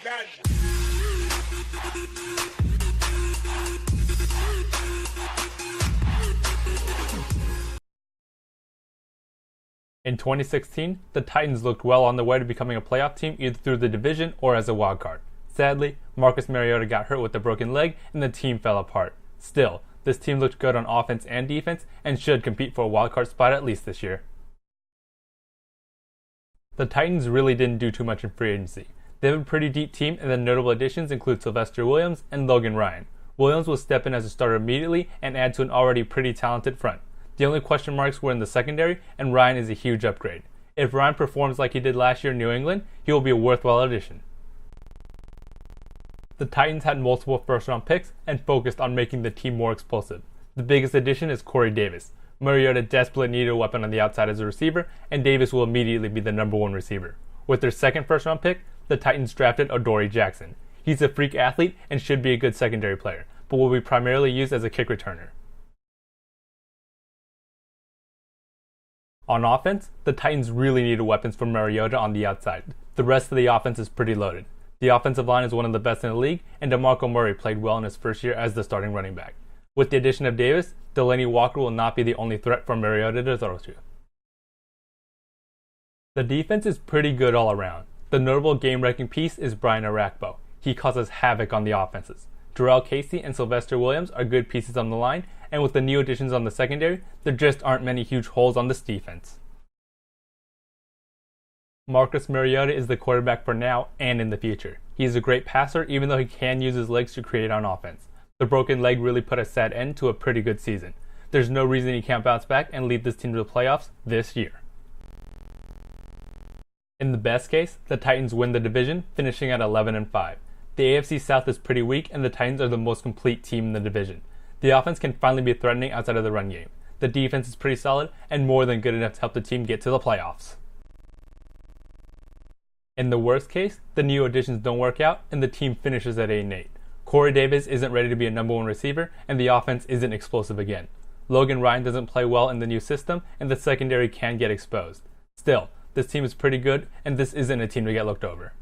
In 2016, the Titans looked well on their way to becoming a playoff team either through the division or as a wild card. Sadly, Marcus Mariota got hurt with a broken leg and the team fell apart. Still, this team looked good on offense and defense and should compete for a wild card spot at least this year. The Titans really didn't do too much in free agency. They have a pretty deep team, and the notable additions include Sylvester Williams and Logan Ryan. Williams will step in as a starter immediately and add to an already pretty talented front. The only question marks were in the secondary, and Ryan is a huge upgrade. If Ryan performs like he did last year in New England, he will be a worthwhile addition. The Titans had multiple first-round picks and focused on making the team more explosive. The biggest addition is Corey Davis. Mariota desperately needed a weapon on the outside as a receiver, and Davis will immediately be the number one receiver. With their second first-round pick, the Titans drafted Adoree Jackson. He's a freak athlete and should be a good secondary player, but will be primarily used as a kick returner. On offense, the Titans really needed weapons for Mariota on the outside. The rest of the offense is pretty loaded. The offensive line is one of the best in the league, and DeMarco Murray played well in his first year as the starting running back. With the addition of Davis, Delaney Walker will not be the only threat for Mariota to throw to. The defense is pretty good all around. The notable game-wrecking piece is Brian Orakpo. He causes havoc on the offenses. Jarrell Casey and Sylvester Williams are good pieces on the line, and with the new additions on the secondary, there just aren't many huge holes on this defense. Marcus Mariota is the quarterback for now and in the future. He is a great passer even though he can use his legs to create on offense. The broken leg really put a sad end to a pretty good season. There's no reason he can't bounce back and lead this team to the playoffs this year. In the best case, the Titans win the division, finishing at 11-5. The AFC South is pretty weak, and the Titans are the most complete team in the division. The offense can finally be threatening outside of the run game. The defense is pretty solid and more than good enough to help the team get to the playoffs. In the worst case, the new additions don't work out, and the team finishes at 8-8. Corey Davis isn't ready to be a number one receiver, and the offense isn't explosive again. Logan Ryan doesn't play well in the new system, and the secondary can get exposed. Still, this team is pretty good, and this isn't a team to get looked over.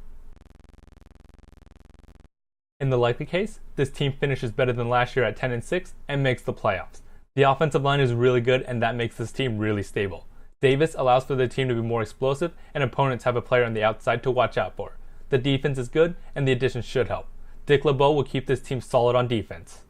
In the likely case, this team finishes better than last year at 10-6 and makes the playoffs. The offensive line is really good, and that makes this team really stable. Davis allows for the team to be more explosive, and opponents have a player on the outside to watch out for. The defense is good, and the additions should help. Dick LeBeau will keep this team solid on defense.